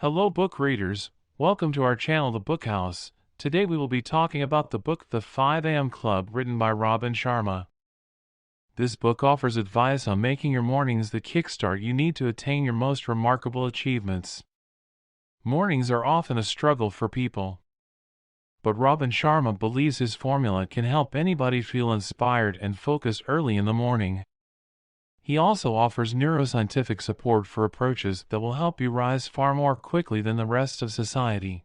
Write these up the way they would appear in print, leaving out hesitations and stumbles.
Hello book readers, welcome to our channel The Book House. Today we will be talking about the book The 5 AM Club written by Robin Sharma. This book offers advice on making your mornings the kickstart you need to attain your most remarkable achievements. Mornings are often a struggle for people. But Robin Sharma believes his formula can help anybody feel inspired and focused early in the morning. He also offers neuroscientific support for approaches that will help you rise far more quickly than the rest of society.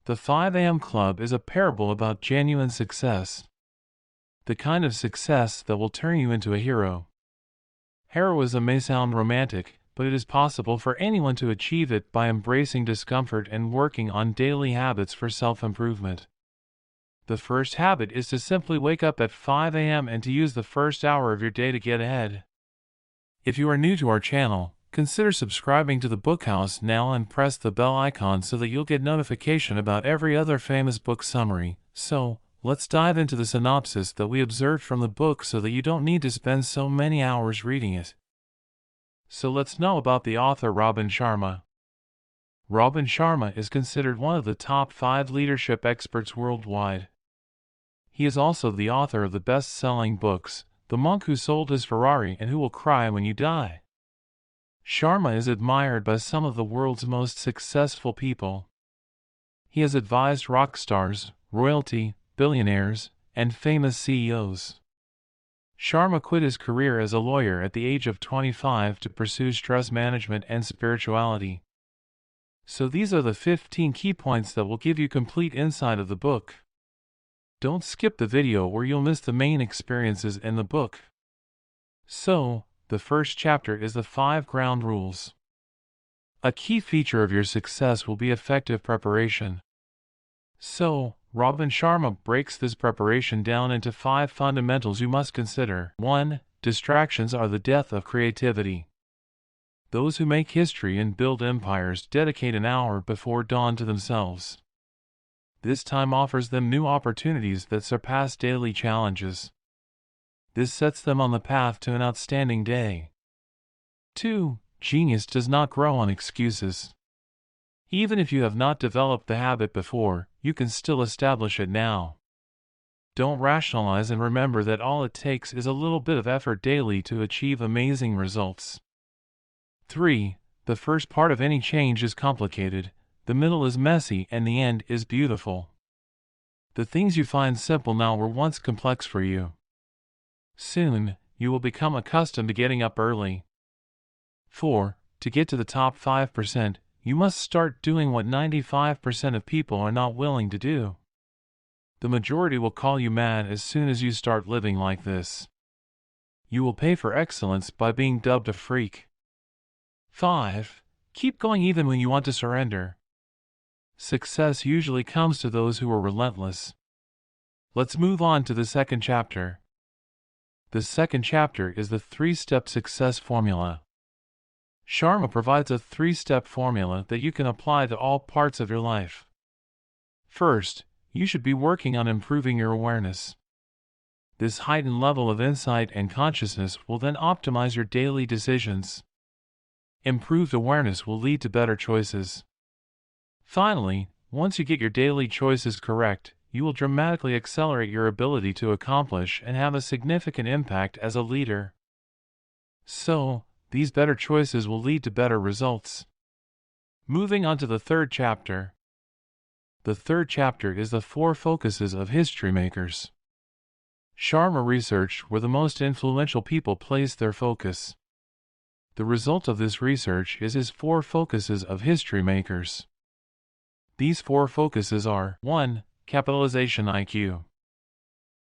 The 5 AM Club is a parable about genuine success. The kind of success that will turn you into a hero. Heroism may sound romantic, but it is possible for anyone to achieve it by embracing discomfort and working on daily habits for self-improvement. The first habit is to simply wake up at 5 AM and to use the first hour of your day to get ahead. If you are new to our channel, consider subscribing to the Book House now and press the bell icon so that you'll get notification about every other famous book summary. So, let's dive into the synopsis that we observed from the book so that you don't need to spend so many hours reading it. So let's know about the author Robin Sharma. Robin Sharma is considered one of the top 5 leadership experts worldwide. He is also the author of the best-selling books, The Monk Who Sold His Ferrari and Who Will Cry When You Die. Sharma is admired by some of the world's most successful people. He has advised rock stars, royalty, billionaires, and famous CEOs. Sharma quit his career as a lawyer at the age of 25 to pursue stress management and spirituality. So these are the 15 key points that will give you complete insight of the book. Don't skip the video or you'll miss the main experiences in the book. So, the first chapter is the 5 ground rules. A key feature of your success will be effective preparation. So, Robin Sharma breaks this preparation down into 5 fundamentals you must consider. 1. Distractions are the death of creativity. Those who make history and build empires dedicate an hour before dawn to themselves. This time offers them new opportunities that surpass daily challenges. This sets them on the path to an outstanding day. 2. Genius does not grow on excuses. Even if you have not developed the habit before, you can still establish it now. Don't rationalize and remember that all it takes is a little bit of effort daily to achieve amazing results. 3. The first part of any change is complicated, the middle is messy, and the end is beautiful. The things you find simple now were once complex for you. Soon, you will become accustomed to getting up early. 4. To get to the top 5%, you must start doing what 95% of people are not willing to do. The majority will call you mad as soon as you start living like this. You will pay for excellence by being dubbed a freak. 5. Keep going even when you want to surrender. Success usually comes to those who are relentless. Let's move on to the second chapter. The second chapter is the 3-step success formula. Sharma provides a 3-step formula that you can apply to all parts of your life. First, you should be working on improving your awareness. This heightened level of insight and consciousness will then optimize your daily decisions. Improved awareness will lead to better choices. Finally, once you get your daily choices correct, you will dramatically accelerate your ability to accomplish and have a significant impact as a leader. So, these better choices will lead to better results. Moving on to the third chapter. The third chapter is the 4 focuses of history makers. Sharma researched where the most influential people placed their focus. The result of this research is his 4 focuses of history makers. These 4 focuses are: 1. Capitalization IQ.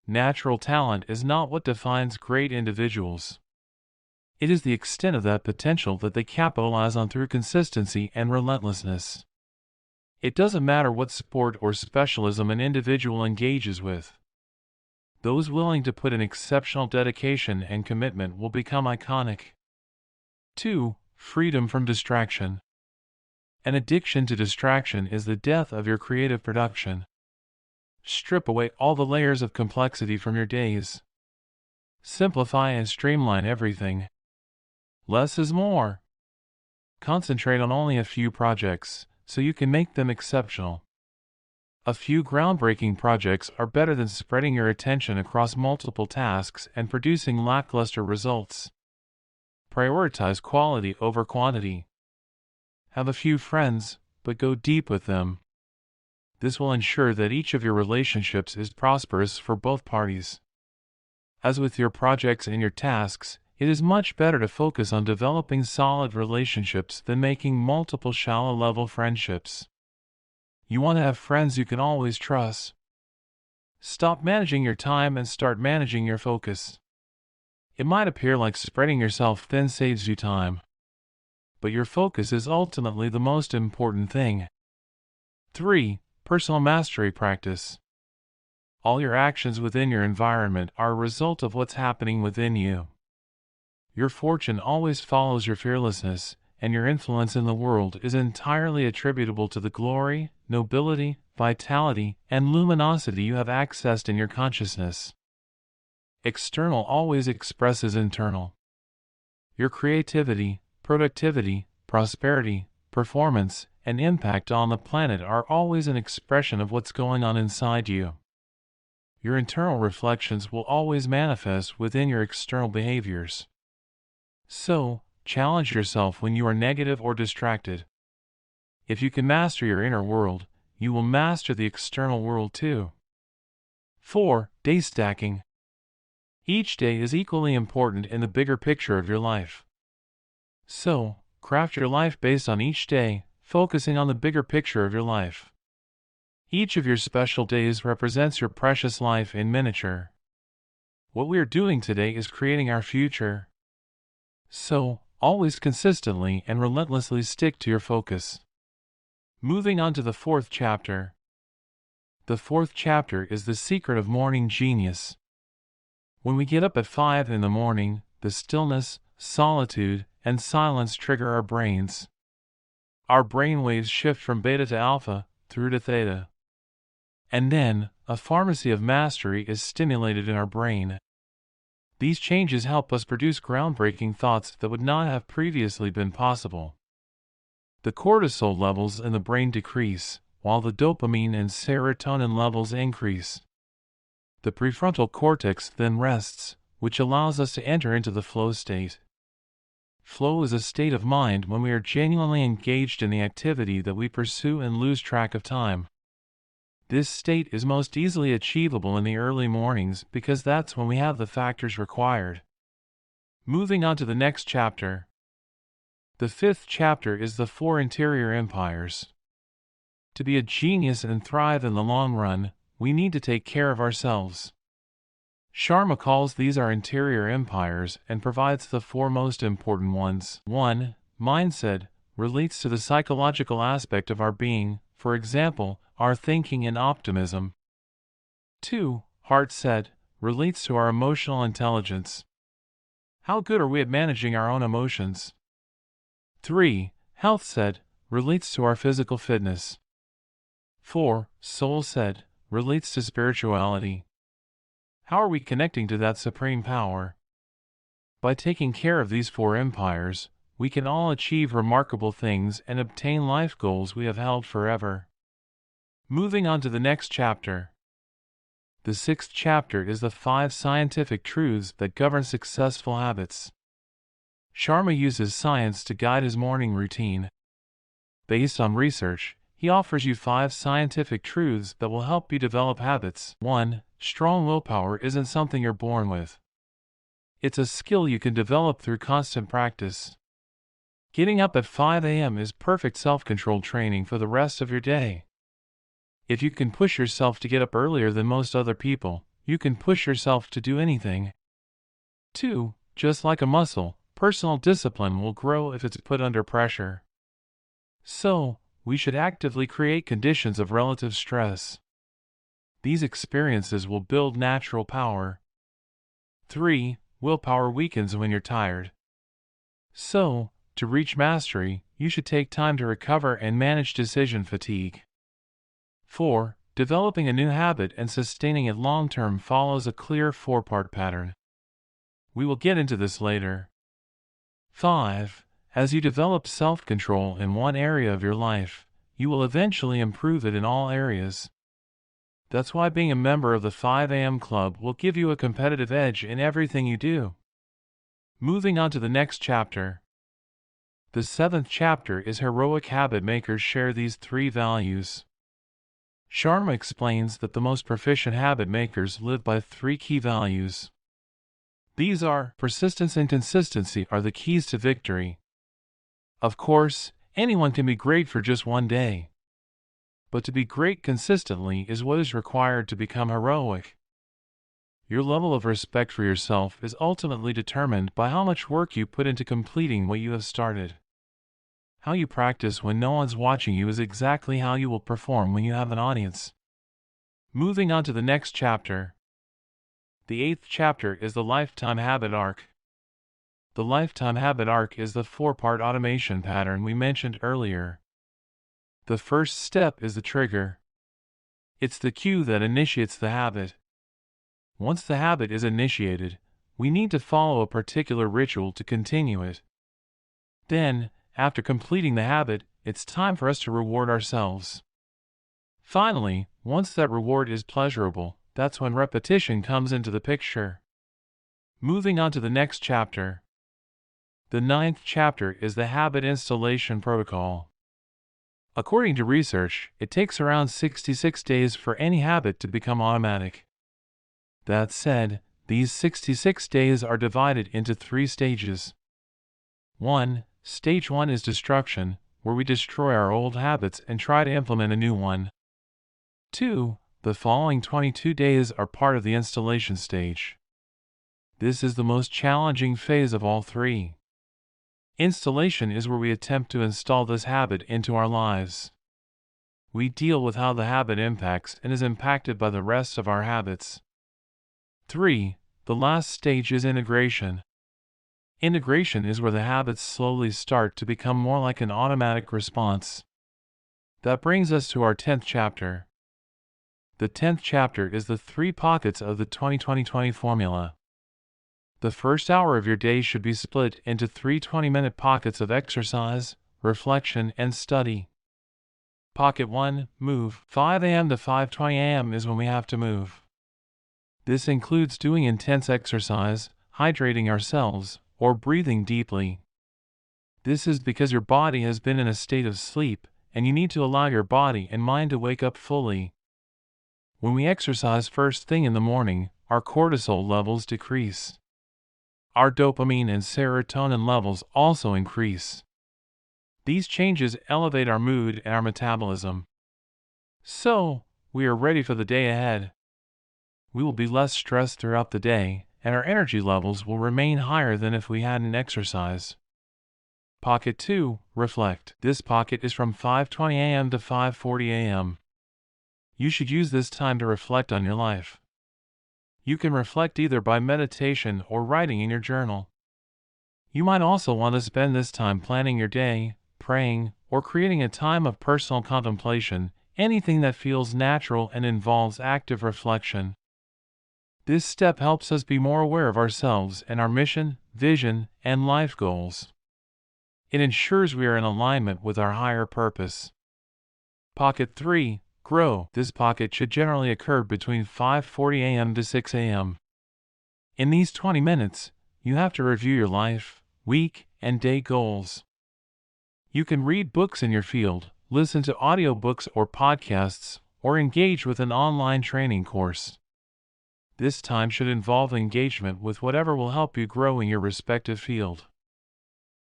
Natural talent is not what defines great individuals. It is the extent of that potential that they capitalize on through consistency and relentlessness. It doesn't matter what sport or specialism an individual engages with. Those willing to put in exceptional dedication and commitment will become iconic. 2. Freedom from distraction. An addiction to distraction is the death of your creative production. Strip away all the layers of complexity from your days. Simplify and streamline everything. Less is more. Concentrate on only a few projects, so you can make them exceptional. A few groundbreaking projects are better than spreading your attention across multiple tasks and producing lackluster results. Prioritize quality over quantity. Have a few friends, but go deep with them. This will ensure that each of your relationships is prosperous for both parties. As with your projects and your tasks, it is much better to focus on developing solid relationships than making multiple shallow-level friendships. You want to have friends you can always trust. Stop managing your time and start managing your focus. It might appear like spreading yourself thin saves you time, but your focus is ultimately the most important thing. 3. Personal mastery practice. All your actions within your environment are a result of what's happening within you. Your fortune always follows your fearlessness, and your influence in the world is entirely attributable to the glory, nobility, vitality, and luminosity you have accessed in your consciousness. External always expresses internal. Your creativity, productivity, prosperity, performance, and impact on the planet are always an expression of what's going on inside you. Your internal reflections will always manifest within your external behaviors. So, challenge yourself when you are negative or distracted. If you can master your inner world, you will master the external world too. 4. Day stacking. Each day is equally important in the bigger picture of your life. So, craft your life based on each day, focusing on the bigger picture of your life. Each of your special days represents your precious life in miniature. What we are doing today is creating our future. So, always consistently and relentlessly stick to your focus. Moving on to the 4th chapter. The 4th chapter is the secret of morning genius. When we get up at 5 in the morning, the stillness, solitude, and silence trigger our brains. Our brain waves shift from beta to alpha, through to theta. And then, a pharmacy of mastery is stimulated in our brain. These changes help us produce groundbreaking thoughts that would not have previously been possible. The cortisol levels in the brain decrease, while the dopamine and serotonin levels increase. The prefrontal cortex then rests, which allows us to enter into the flow state. Flow is a state of mind when we are genuinely engaged in the activity that we pursue and lose track of time. This state is most easily achievable in the early mornings because that's when we have the factors required. Moving on to the next chapter. The 5th chapter is the 4 interior empires. To be a genius and thrive in the long run, we need to take care of ourselves. Sharma calls these our interior empires and provides the 4 most important ones. 1. Mindset relates to the psychological aspect of our being, for example, our thinking and optimism. 2. Heart set relates to our emotional intelligence. How good are we at managing our own emotions? 3. Health set relates to our physical fitness. 4. Soul set relates to spirituality. How are we connecting to that supreme power? By taking care of these 4 empires, we can all achieve remarkable things and obtain life goals we have held forever. Moving on to the next chapter. The 6th chapter is the 5 scientific truths that govern successful habits. Sharma uses science to guide his morning routine. Based on research, he offers you 5 scientific truths that will help you develop habits. 1. Strong willpower isn't something you're born with. It's a skill you can develop through constant practice. Getting up at 5 a.m. is perfect self-control training for the rest of your day. If you can push yourself to get up earlier than most other people, you can push yourself to do anything. 2. Just like a muscle, personal discipline will grow if it's put under pressure. So, we should actively create conditions of relative stress. These experiences will build natural power. 3. Willpower weakens when you're tired. So, to reach mastery, you should take time to recover and manage decision fatigue. 4. Developing a new habit and sustaining it long-term follows a clear 4-part pattern. We will get into this later. 5. As you develop self-control in one area of your life, you will eventually improve it in all areas. That's why being a member of the 5 a.m. Club will give you a competitive edge in everything you do. Moving on to the next chapter. The 7th chapter is Heroic Habit Makers Share These 3 Values. Sharma explains that the most proficient habit makers live by 3 key values. These are: persistence and consistency are the keys to victory. Of course, anyone can be great for just one day. But to be great consistently is what is required to become heroic. Your level of respect for yourself is ultimately determined by how much work you put into completing what you have started. How you practice when no one's watching you is exactly how you will perform when you have an audience. Moving on to the next chapter. The 8th chapter is the Lifetime Habit Arc. The Lifetime Habit Arc is the 4-part automation pattern we mentioned earlier. The first step is the trigger. It's the cue that initiates the habit. Once the habit is initiated, we need to follow a particular ritual to continue it. Then, after completing the habit, it's time for us to reward ourselves. Finally, once that reward is pleasurable, that's when repetition comes into the picture. Moving on to the next chapter. The 9th chapter is the Habit Installation Protocol. According to research, it takes around 66 days for any habit to become automatic. That said, these 66 days are divided into 3 stages. 1. Stage 1 is destruction, where we destroy our old habits and try to implement a new one. 2. The following 22 days are part of the installation stage. This is the most challenging phase of all 3. Installation is where we attempt to install this habit into our lives. We deal with how the habit impacts and is impacted by the rest of our habits. 3. The last stage is integration. Integration is where the habits slowly start to become more like an automatic response. That brings us to our 10th chapter. The 10th chapter is the 3 pockets of the 20-20-20 formula. The first hour of your day should be split into 3 20-minute pockets of exercise, reflection, and study. Pocket 1, move. 5 a.m. to 5:20 a.m. is when we have to move. This includes doing intense exercise, hydrating ourselves, or breathing deeply. This is because your body has been in a state of sleep, and you need to allow your body and mind to wake up fully. When we exercise first thing in the morning, our cortisol levels decrease. Our dopamine and serotonin levels also increase. These changes elevate our mood and our metabolism. So, we are ready for the day ahead. We will be less stressed throughout the day, and our energy levels will remain higher than if we hadn't exercised. Pocket 2, reflect. This pocket is from 5:20 a.m. to 5:40 a.m. You should use this time to reflect on your life. You can reflect either by meditation or writing in your journal. You might also want to spend this time planning your day, praying, or creating a time of personal contemplation, anything that feels natural and involves active reflection. This step helps us be more aware of ourselves and our mission, vision, and life goals. It ensures we are in alignment with our higher purpose. Pocket 3, grow. This pocket should generally occur between 5:40 a.m. to 6 a.m. In these 20 minutes, you have to review your life, week, and day goals. You can read books in your field, listen to audiobooks or podcasts, or engage with an online training course. This time should involve engagement with whatever will help you grow in your respective field.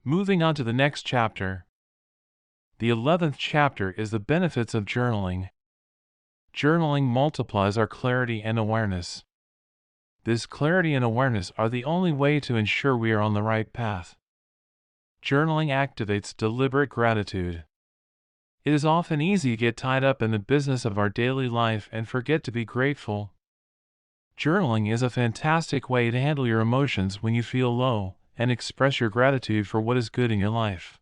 Moving on to the next chapter. The 11th chapter is the benefits of journaling. Journaling multiplies our clarity and awareness. This clarity and awareness are the only way to ensure we are on the right path. Journaling activates deliberate gratitude. It is often easy to get tied up in the business of our daily life and forget to be grateful. Journaling is a fantastic way to handle your emotions when you feel low and express your gratitude for what is good in your life.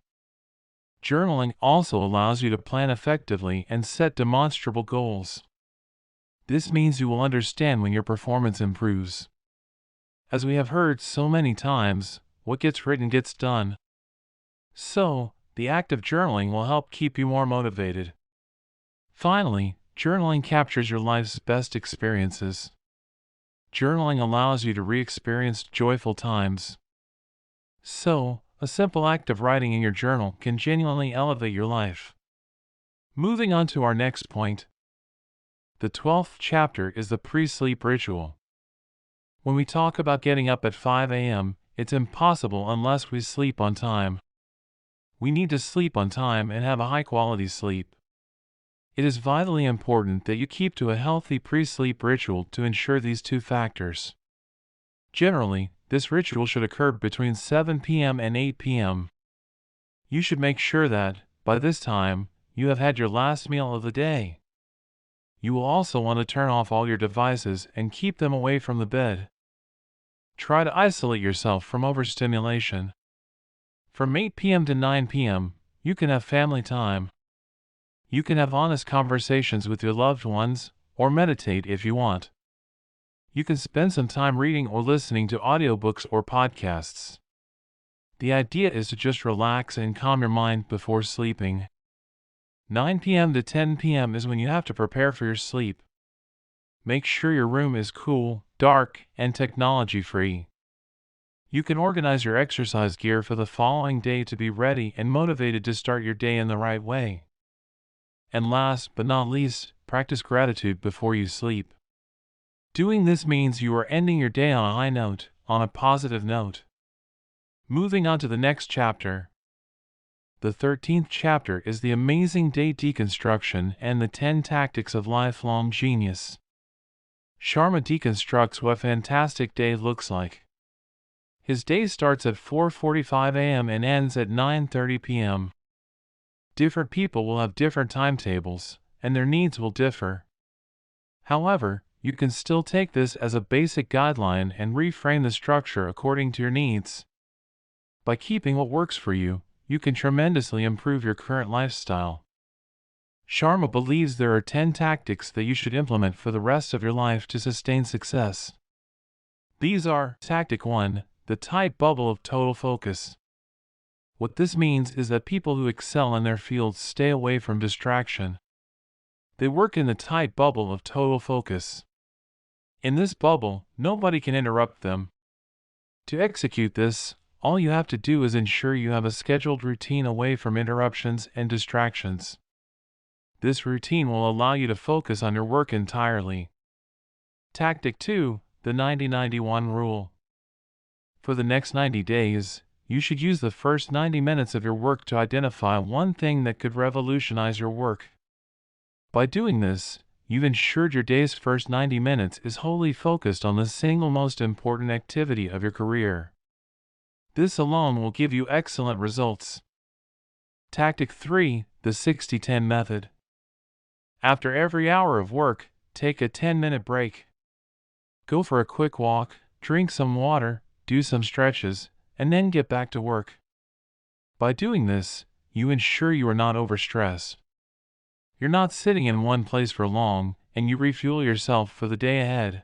Journaling also allows you to plan effectively and set demonstrable goals. This means you will understand when your performance improves. As we have heard so many times, what gets written gets done. So, the act of journaling will help keep you more motivated. Finally, journaling captures your life's best experiences. Journaling allows you to re-experience joyful times. So, a simple act of writing in your journal can genuinely elevate your life. Moving on to our next point. The 12th chapter is the pre-sleep ritual. When we talk about getting up at 5 a.m., it's impossible unless we sleep on time. We need to sleep on time and have a high-quality sleep. It is vitally important that you keep to a healthy pre-sleep ritual to ensure these two factors. Generally, this ritual should occur between 7 p.m. and 8 p.m. You should make sure that, by this time, you have had your last meal of the day. You will also want to turn off all your devices and keep them away from the bed. Try to isolate yourself from overstimulation. From 8 p.m. to 9 p.m., you can have family time. You can have honest conversations with your loved ones, or meditate if you want. You can spend some time reading or listening to audiobooks or podcasts. The idea is to just relax and calm your mind before sleeping. 9 p.m. to 10 p.m. is when you have to prepare for your sleep. Make sure your room is cool, dark, and technology-free. You can organize your exercise gear for the following day to be ready and motivated to start your day in the right way. And last but not least, practice gratitude before you sleep. Doing this means you are ending your day on a high note, on a positive note. Moving on to the next chapter. The 13th chapter is the amazing day deconstruction and the 10 tactics of lifelong genius. Sharma deconstructs what a fantastic day looks like. His day starts at 4:45 a.m. and ends at 9:30 p.m. Different people will have different timetables, and their needs will differ. However, you can still take this as a basic guideline and reframe the structure according to your needs. By keeping what works for you, you can tremendously improve your current lifestyle. Sharma believes there are 10 tactics that you should implement for the rest of your life to sustain success. These are: Tactic 1, the tight bubble of total focus. What this means is that people who excel in their fields stay away from distraction. They work in the tight bubble of total focus. In this bubble, nobody can interrupt them. To execute this, all you have to do is ensure you have a scheduled routine away from interruptions and distractions. This routine will allow you to focus on your work entirely. Tactic 2, the 90-91 rule. For the next 90 days, you should use the first 90 minutes of your work to identify one thing that could revolutionize your work. By doing this, you've ensured your day's first 90 minutes is wholly focused on the single most important activity of your career. This alone will give you excellent results. Tactic 3, the 60-10 method. After every hour of work, take a 10-minute break. Go for a quick walk, drink some water, do some stretches, and then get back to work. By doing this, you ensure you are not overstressed. You're not sitting in one place for long, and you refuel yourself for the day ahead.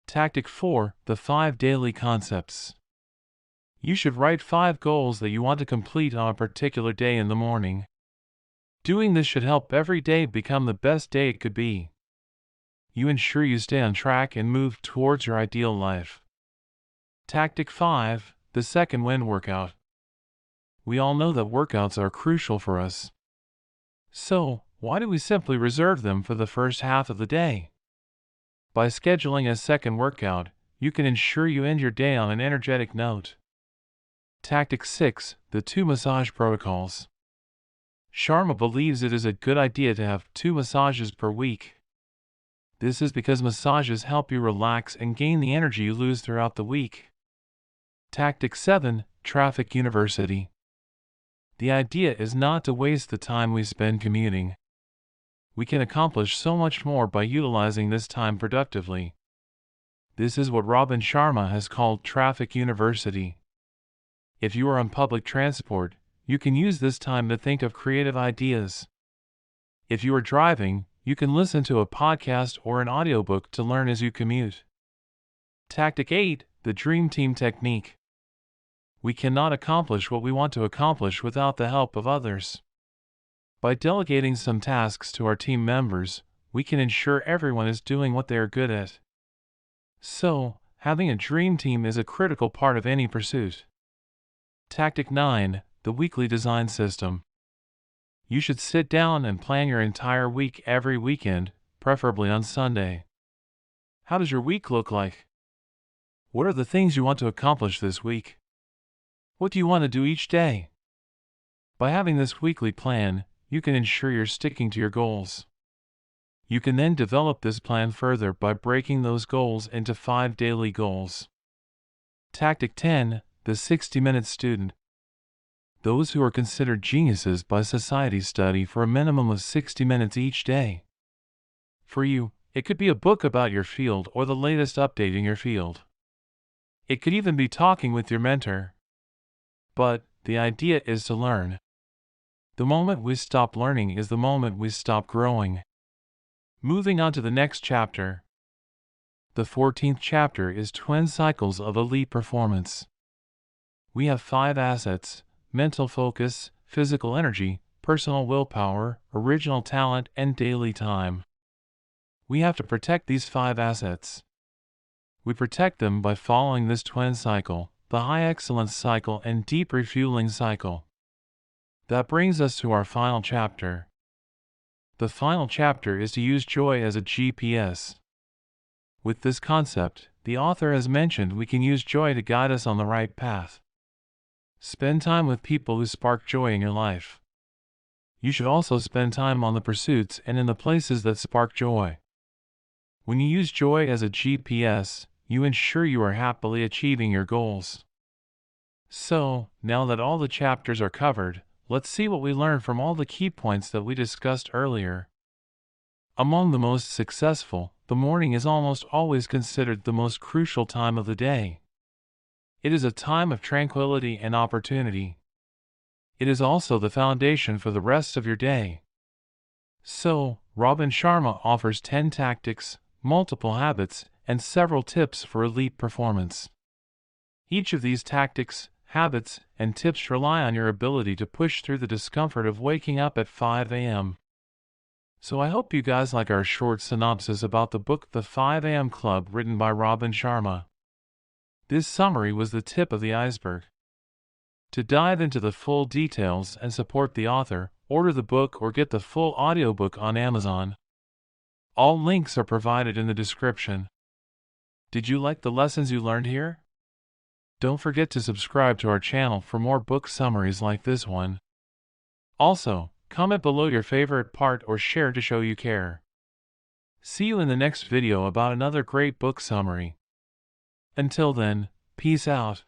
Tactic 4, the 5 daily concepts. You should write 5 goals that you want to complete on a particular day in the morning. Doing this should help every day become the best day it could be. You ensure you stay on track and move towards your ideal life. Tactic 5, the second wind workout. We all know that workouts are crucial for us. So, why do we simply reserve them for the first half of the day? By scheduling a second workout, you can ensure you end your day on an energetic note. Tactic 6, the 2 massage protocols. Sharma believes it is a good idea to have 2 massages per week. This is because massages help you relax and gain the energy you lose throughout the week. Tactic 7, Traffic University. The idea is not to waste the time we spend commuting. We can accomplish so much more by utilizing this time productively. This is what Robin Sharma has called Traffic University. If you are on public transport, you can use this time to think of creative ideas. If you are driving, you can listen to a podcast or an audiobook to learn as you commute. Tactic 8, the Dream Team Technique. We cannot accomplish what we want to accomplish without the help of others. By delegating some tasks to our team members, we can ensure everyone is doing what they are good at. So, having a dream team is a critical part of any pursuit. Tactic 9. The weekly design system. You should sit down and plan your entire week every weekend, preferably on Sunday. How does your week look like? What are the things you want to accomplish this week? What do you want to do each day? By having this weekly plan, you can ensure you're sticking to your goals. You can then develop this plan further by breaking those goals into 5 daily goals. Tactic 10. The 60-minute student. Those who are considered geniuses by society study for a minimum of 60 minutes each day. For you, it could be a book about your field or the latest update in your field. It could even be talking with your mentor. But the idea is to learn. The moment we stop learning is the moment we stop growing. Moving on to the next chapter. The 14th chapter is Twin Cycles of Elite Performance. We have 5 assets: mental focus, physical energy, personal willpower, original talent, and daily time. We have to protect these 5 assets. We protect them by following this twin cycle, the high excellence cycle and deep refueling cycle. That brings us to our final chapter. The final chapter is to use joy as a GPS. With this concept, the author has mentioned we can use joy to guide us on the right path. Spend time with people who spark joy in your life. You should also spend time on the pursuits and in the places that spark joy. When you use joy as a GPS, you ensure you are happily achieving your goals. So, now that all the chapters are covered, let's see what we learned from all the key points that we discussed earlier. Among the most successful, the morning is almost always considered the most crucial time of the day. It is a time of tranquility and opportunity. It is also the foundation for the rest of your day. So, Robin Sharma offers 10 tactics, multiple habits, and several tips for elite performance. Each of these tactics, habits, and tips rely on your ability to push through the discomfort of waking up at 5 a.m. So I hope you guys like our short synopsis about the book The 5 a.m. Club written by Robin Sharma. This summary was the tip of the iceberg. To dive into the full details and support the author, order the book or get the full audiobook on Amazon. All links are provided in the description. Did you like the lessons you learned here? Don't forget to subscribe to our channel for more book summaries like this one. Also, comment below your favorite part or share to show you care. See you in the next video about another great book summary. Until then, peace out.